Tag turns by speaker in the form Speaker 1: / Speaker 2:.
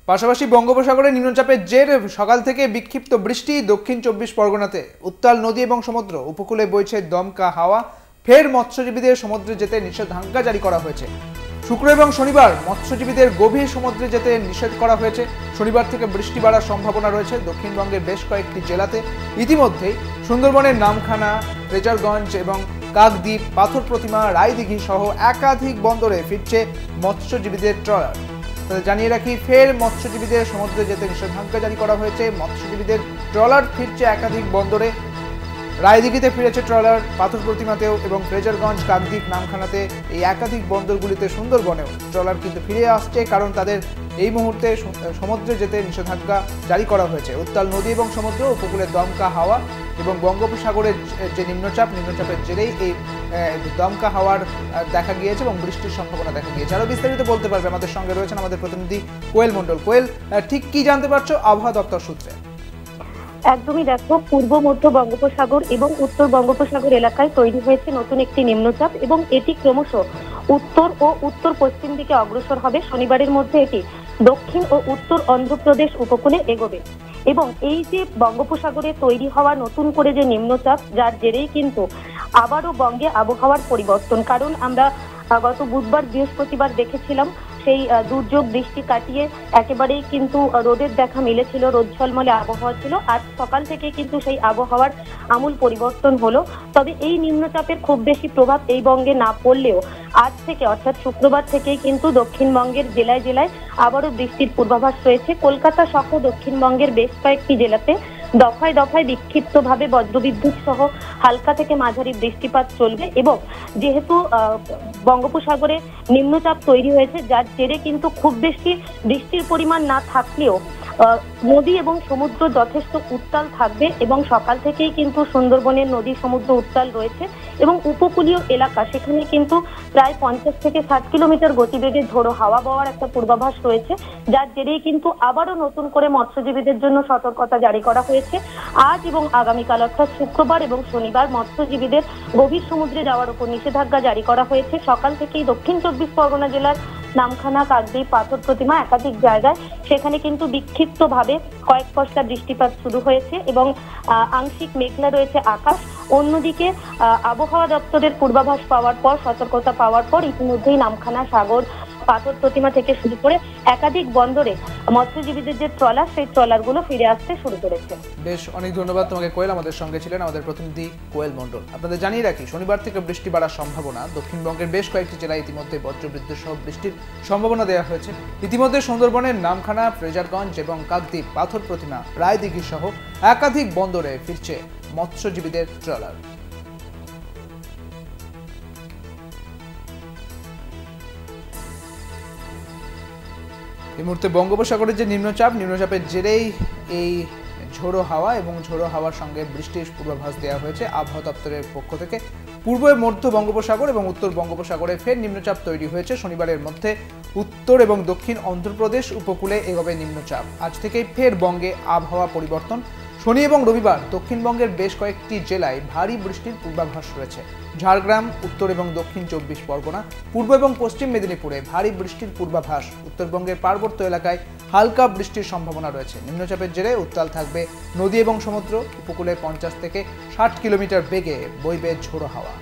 Speaker 1: পাশাপাশি বঙ্গোপসাগরে নিম্নচাপের জের সকাল থেকে বিক্ষিপ্ত বৃষ্টি। দক্ষিণ 24 পরগনাতে উত্তাল নদী এবং সমুদ্র, উপকূলে বইছে দমকা হাওয়া। ফের মৎস্যজীবীদের সমুদ্রে যেতে নিষেধাজ্ঞা জারি করা হয়েছে। শুক্র এবং শনিবার মৎস্যজীবীদের গভীর সমুদ্রে যেতে নিষেধ করা হয়েছে। শনিবার থেকে বৃষ্টি বাড়ার সম্ভাবনা রয়েছে দক্ষিণবঙ্গের বেশ কয়েকটি জেলাতে। ইতিমধ্যেই সুন্দরবনের নামখানা, ফ্রেজারগঞ্জ এবং কাকদ্বীপ, পাথর প্রতিমা, রায়দিঘি সহ একাধিক বন্দরে ফিরছে মৎস্যজীবীদের ট্রলার। জানিয়ে রাখি, ফের মৎস্যজীবীদের সমুদ্রে যেতে নিষেধাজ্ঞা জারি করা হয়েছে। মৎস্যজীবীদের ট্রলার ফিরছে একাধিক বন্দরে। রায়দিঘিতে ফিরেছে ট্রলার, পাথর প্রতিমাতেও এবং ফ্রেজারগঞ্জ, কাকদ্বীপ, নামখানাতে এই একাধিক বন্দরগুলিতে সুন্দরবনেও ট্রলার কিন্তু ফিরে আসছে, কারণ তাদের এই মুহূর্তে সমুদ্রে যেতে নিষেধাজ্ঞা জারি করা হয়েছে। উত্তাল নদী এবং সমুদ্র, উপকূলে দমকা হাওয়া এবং বঙ্গোপসাগরের যে নিম্নচাপের জেরেই এই দমকা হাওয়ার দেখা গিয়েছে এবং বৃষ্টির সম্ভাবনা দেখা গিয়েছে। আরো বিস্তারিত বলতে পারবে, আমাদের সঙ্গে রয়েছেন আমাদের প্রতিনিধি কোয়েল মণ্ডল। কোয়েল, ঠিক কি জানতে পারছো আবহাওয়া দপ্তর সূত্রে?
Speaker 2: একদমই দেখো, পূর্ব মধ্য বঙ্গোপসাগর এবং উত্তর বঙ্গোপসাগর এলাকায় তৈরি হয়েছে নতুন একটি নিম্নচাপ এবং এটি ক্রমশ উত্তর ও উত্তর পশ্চিম দিকে অগ্রসর হবে। শনিবারের মধ্যে এটি দক্ষিণ ও উত্তর অন্ধ্রপ্রদেশ উপকূলে এগোবে এবং এই যে বঙ্গোপসাগরে তৈরি হওয়া নতুন করে যে নিম্নচাপ, যার জেরেই কিন্তু আবারও বঙ্গে আবহাওয়ার পরিবর্তন। কারণ আমরা গত বুধবার, বৃহস্পতিবার দেখেছিলাম সেই দুর্যোগ বৃষ্টি কাটিয়ে একেবারেই কিন্তু রোদের দেখা মিলেছিল, রোদ ঝলমলে আবহাওয়া ছিল। আজ সকাল থেকে কিন্তু সেই আবহাওয়ার আমূল পরিবর্তন হলো। তবে এই নিম্নচাপের খুব বেশি প্রভাব এই বঙ্গে না পড়লেও আজ থেকে অর্থাৎ শুক্রবার থেকেই কিন্তু দক্ষিণবঙ্গের জেলায় জেলায় আবারও বৃষ্টির পূর্বাভাস রয়েছে। কলকাতা সহ দক্ষিণবঙ্গের বেশ কয়েকটি জেলাতে দফায় দফায় বিক্ষিপ্তভাবে বজ্রবিদ্যুৎ সহ হালকা থেকে মাঝারি বৃষ্টিপাত চলবে এবং যেহেতু বঙ্গোপসাগরে নিম্নচাপ তৈরি হয়েছে, যার জেরে কিন্তু খুব বেশি বৃষ্টির পরিমাণ না থাকলেও নদী এবং সমুদ্র যথেষ্ট উত্তাল থাকবে এবং সকাল থেকেই কিন্তু সুন্দরবনের নদী সমুদ্র উত্তাল রয়েছে এবং উপকূলীয় এলাকা, সেখানে কিন্তু প্রায় 50 থেকে 60 কিলোমিটার গতিবেগে ঝোড়ো হাওয়া বওয়ার একটা পূর্বাভাস রয়েছে, যার জেরেই কিন্তু আবারও নতুন করে মৎস্যজীবীদের জন্য সতর্কতা জারি করা হয়েছে। আজ এবং আগামীকাল অর্থাৎ শুক্রবার এবং শনিবার মৎস্যজীবীদের গভীর সমুদ্রে যাওয়ার উপর নিষেধাজ্ঞা জারি করা হয়েছে। সকাল থেকেই দক্ষিণ 24 পরগনা জেলার নামখানা, কাকদ্বীপ, পাথর প্রতিমা একাধিক জায়গায় সেখানে কিন্তু বিক্ষিপ্তভাবে কয়েক পশলা বৃষ্টিপাত শুরু হয়েছে এবং আংশিক মেঘলা রয়েছে আকাশ। অন্যদিকে আবহাওয়া দপ্তরের পূর্বাভাস পাওয়ার পর, সতর্কতা পাওয়ার পর ইতিমধ্যেই নামখানা, সাগর, পাথর প্রতিমা থেকে শুরু করে একাধিক বন্দরে মৎস্যজীবীদের যে ট্রলার, সেই ট্রলারগুলো ফিরে আসতে শুরু করেছে।
Speaker 1: বেশ, অনেক ধন্যবাদ তোমাকে কোয়েল। আমাদের সঙ্গে ছিলেন আমাদের প্রতিনিধি কোয়েল মণ্ডল। আপনাদের জানিয়ে রাখি, শনিবার থেকে বৃষ্টি বাড়ার সম্ভাবনা। দক্ষিণবঙ্গের বেশ কয়েকটি জেলায় ইতিমধ্যে বজ্রবিদ্যুৎ সহ বৃষ্টির সম্ভাবনা দেওয়া হয়েছে। ইতিমধ্যে সুন্দরবনের নামখানা, ফ্রেজারগঞ্জ এবং কাকদ্বীপ, পাথর প্রতিমা, রায়দিঘি সহ একাধিক বন্দরে ফিরছে মৎস্যজীবীদের ট্রলার। এই মুহূর্তে বঙ্গোপসাগরের যে নিম্নচাপের জেরেই এই ঝোড়ো হাওয়া এবং ঝোড়ো হাওয়ার সঙ্গে বৃষ্টির পূর্বাভাস দেওয়া হয়েছে আবহাওয়া দপ্তরের পক্ষ থেকে। পূর্ব মধ্য বঙ্গোপসাগর এবং উত্তর বঙ্গোপসাগরে ফের নিম্নচাপ তৈরি হয়েছে। শনিবারের মধ্যে উত্তর এবং দক্ষিণ অন্ধ্রপ্রদেশ উপকূলে এগোবে নিম্নচাপ। আজ থেকেই ফের বঙ্গে আবহাওয়া পরিবর্তন। শনি এবং রবিবার দক্ষিণবঙ্গের বেশ কয়েকটি জেলায় ভারী বৃষ্টির পূর্বাভাস রয়েছে। ঝাড়গ্রাম, উত্তর এবং দক্ষিণ 24 পরগনা, পূর্ব এবং পশ্চিম মেদিনীপুরে ভারী বৃষ্টির পূর্বাভাস। উত্তরবঙ্গের পার্বত্য এলাকায় হালকা বৃষ্টির সম্ভাবনা রয়েছে। নিম্নচাপের জেরে উত্তাল থাকবে নদী এবং সমুদ্র, উপকূলে 50 থেকে 60 কিলোমিটার বেগে বইবে ঝোড়ো হাওয়া।